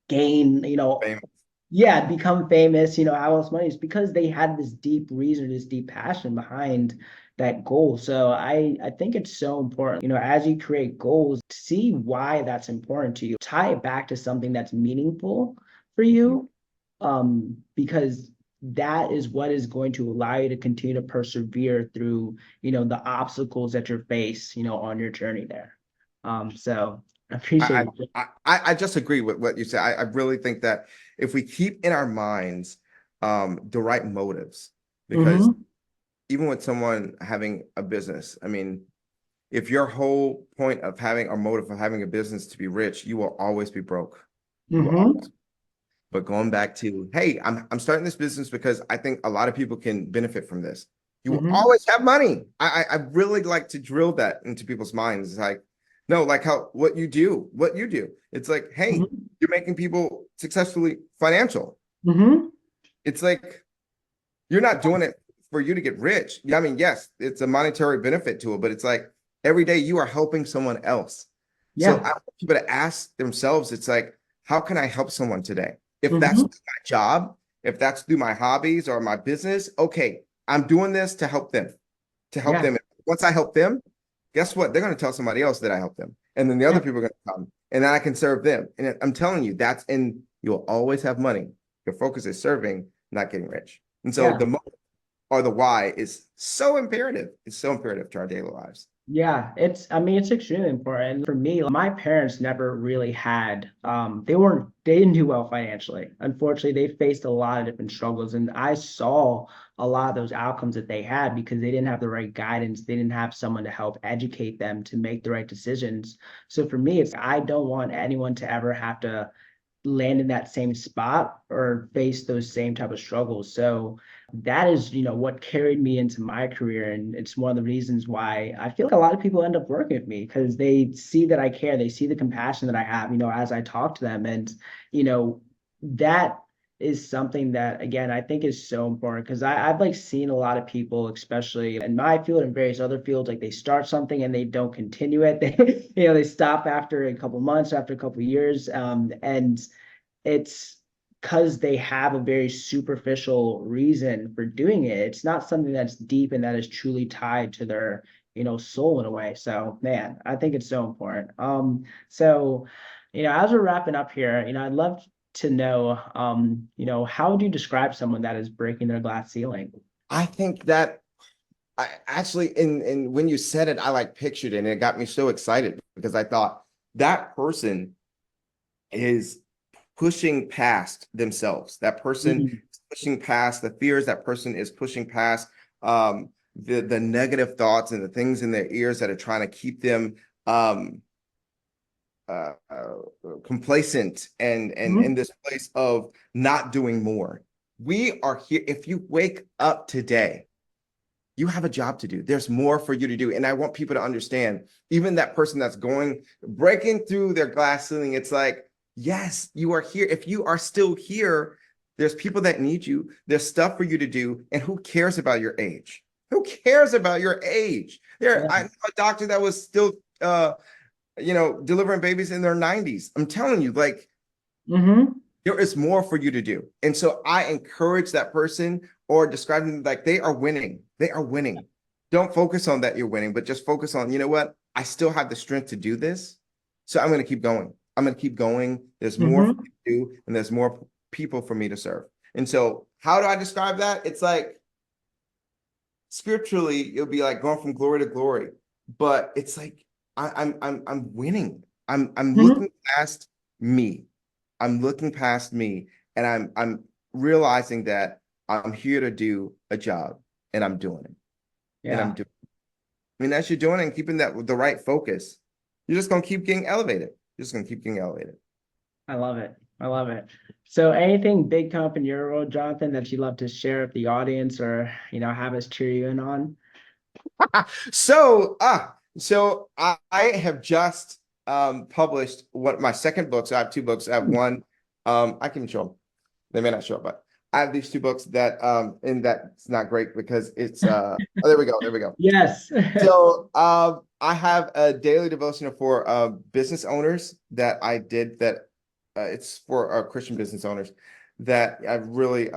gain, Famous. yeah, become famous, have all this money. It's because they had this deep reason, this deep passion behind that goal. So I think it's so important, as you create goals, see why that's important to you. Tie it back to something that's meaningful for you, because that is what is going to allow you to continue to persevere through, the obstacles that you face, on your journey there. So I I, appreciate it. I just agree with what you said. I really think that if we keep in our minds the right motives, because Mm-hmm. even with someone having a business, I mean, if your whole point of having or motive of having a business to be rich, you will always be broke. You will Mm-hmm. always. But going back to, hey, I'm starting this business because I think a lot of people can benefit from this. You will Mm-hmm. always have money. I really like to drill that into people's minds. It's like, no, like what you do. It's like, hey, Mm-hmm. you're making people successfully financial. Mm-hmm. It's like you're not doing it for you to get rich. I mean, yes, it's a monetary benefit to it, but it's like every day you are helping someone else. So Yeah. I want people to ask themselves, it's like, how can I help someone today? If that's Mm-hmm. through my job, if that's through my hobbies or my business, okay, I'm doing this to help them, to help Yeah. them. Once I help them, guess what? They're going to tell somebody else that I helped them. And then the other Yeah. people are going to come and then I can serve them. And I'm telling you, you'll always have money. Your focus is serving, not getting rich. And so Yeah. the motive or the why is so imperative. It's so imperative to our daily lives. Yeah, I mean, it's extremely important. For me, my parents never really had, they didn't do well financially. Unfortunately, they faced a lot of different struggles, and I saw a lot of those outcomes that they had because they didn't have the right guidance. They didn't have someone to help educate them to make the right decisions. So for me, I don't want anyone to ever have to land in that same spot or face those same type of struggles. So that is, what carried me into my career. And it's one of the reasons why I feel like a lot of people end up working with me because they see that I care. They see the compassion that I have, as I talk to them. And, that is something that, again, I think is so important because I've like seen a lot of people, especially in my field and various other fields, like they start something and they don't continue it. They stop after a couple months, after a couple years. And it's because they have a very superficial reason for doing it. It's not something that's deep and that is truly tied to their, soul in a way. So, man, I think it's so important. So, as we're wrapping up here, I'd love to know, how would you describe someone that is breaking their glass ceiling? I think that I actually, in when you said it, I like pictured it and it got me so excited because I thought that person is pushing past themselves. That person Mhm. is pushing past the fears. That person is pushing past the negative thoughts and the things in their ears that are trying to keep them um, complacent and in Mhm. this place of not doing more. We are here. If you wake up today, you have a job to do. There's more for you to do. And I want people to understand, even that person that's breaking through their glass ceiling, it's like, yes, you are here. If you are still here, there's people that need you. There's stuff for you to do. And who cares about your age? Who cares about your age? I know a doctor that was still, delivering babies in their 90s. I'm telling you, like, Mhm. there is more for you to do. And so I encourage that person or describe them like they are winning. They are winning. Don't focus on that you're winning, but just focus on, you know what? I still have the strength to do this. So I'm going to keep going. I'm going to keep going. There's more for Mhm. me to do, and there's more people for me to serve. And so, how do I describe that? It's like scripturally, it'll be like going from glory to glory, but it's like I'm winning. I'm Mhm. looking past me. I'm looking past me, and I'm realizing that I'm here to do a job, and I'm doing it, and I'm Yeah. doing. I mean, as you're doing it and keeping that with the right focus, you're just gonna keep getting elevated. You're just gonna keep getting elevated. I love it. I love it. So anything big come up in your world, Jonathan, that you'd love to share with the audience or, have us cheer you in on? So I have just published what my second book. So I have two books. I have one. I can show them. They may not show up, but I have these two books that and that's not great because it's oh, there we go. There we go. Yes. So I have a daily devotional for business owners that I did that it's for Christian business owners that I really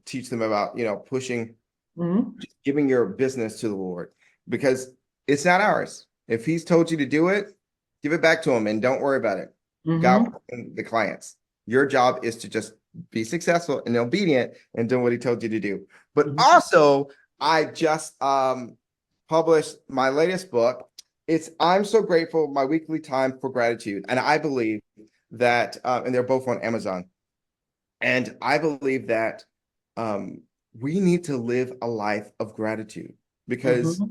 teach them about, pushing, Hmm. just giving your business to the Lord because it's not ours. If He's told you to do it, give it back to Him and don't worry about it. God Hmm. and the clients. Your job is to just be successful and obedient and do what He told you to do. But Hmm. also, I just published my latest book. It's I'm So Grateful, My Weekly Time for Gratitude. And I believe that, and they're both on Amazon. And I believe that um, we need to live a life of gratitude because Hmm.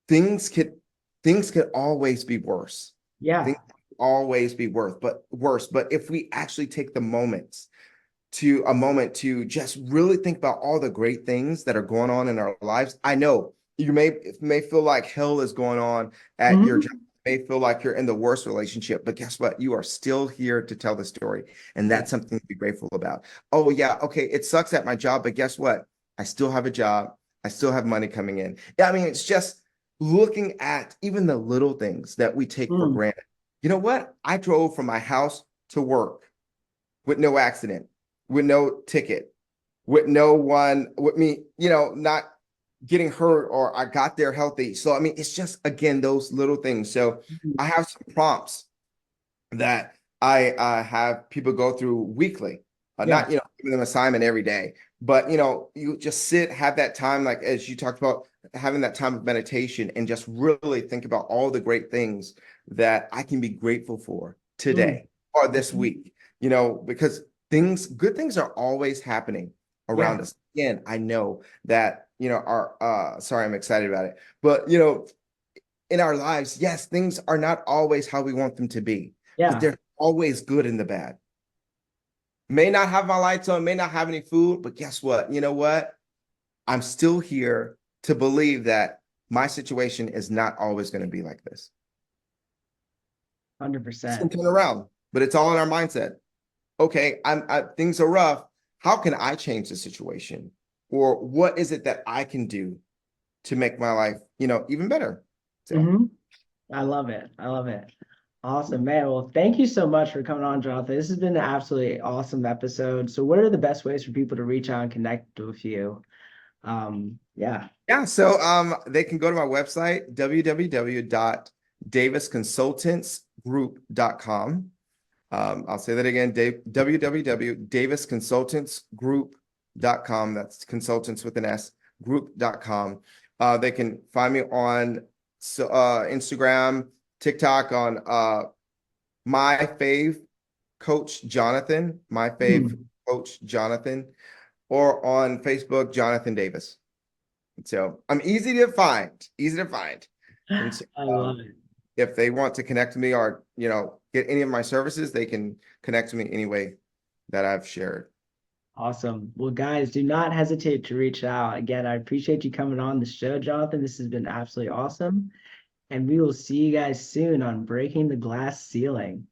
things can things could always be worse. Yeah. Things could always be worse. But if we actually take the moments to a moment to just really think about all the great things that are going on in our lives. I know you may feel like hell is going on at your job. Mhm. You may feel like you're in the worst relationship, but guess what? You are still here to tell the story. And Yeah. that's something to be grateful about. Oh, yeah, okay, it sucks at my job, but guess what? I still have a job. I still have money coming in. Yeah, I mean, it's just looking at even the little things that we take for Mm. granted. You know what? I drove from my house to work with no accident, with no ticket, with no one, with me, not getting hurt, or I got there healthy. So, I mean, it's just, again, those little things. So Mhm. I have some prompts that I have people go through weekly, Yeah. not, giving them assignment every day, but, you just sit, have that time, like as you talked about, having that time of meditation and just really think about all the great things that I can be grateful for Mm. today or this Mhm. week, because good things are always happening Yeah. around us. Again, I know that, sorry, I'm excited about it, but, in our lives, yes, things are not always how we want them to be, but Yeah. they're always good in the bad. May not have my lights on, may not have any food, but guess what? You know what? I'm still here to believe that my situation is not always going to be like this. It's going 100%. to turn around, but it's all in our mindset. Okay, things are rough. How can I change the situation? Or what is it that I can do to make my life, even better? So, Hmm. I love it. I love it. Awesome, man. Well, thank you so much for coming on, Jonathan. This has been an absolutely awesome episode. So, what are the best ways for people to reach out and connect with you? Yeah. yeah, so they can go to my website, www.davisconsultantsgroup.com. I'll say that again, www.davisconsultantsgroup.com. That's consultants with an S, group.com. They can find me on Instagram, TikTok on my fave coach Jonathan, my fave Hmm. coach Jonathan, or on Facebook, Jonathan Davis. So I'm easy to find, easy to find. And so, I love it. if they want to connect with me or, get any of my services, they can connect to me any way that I've shared. Awesome. Well, guys, do not hesitate to reach out. Again, I appreciate you coming on the show, Jonathan. This has been absolutely awesome. And we will see you guys soon on Breaking the Glass Ceiling.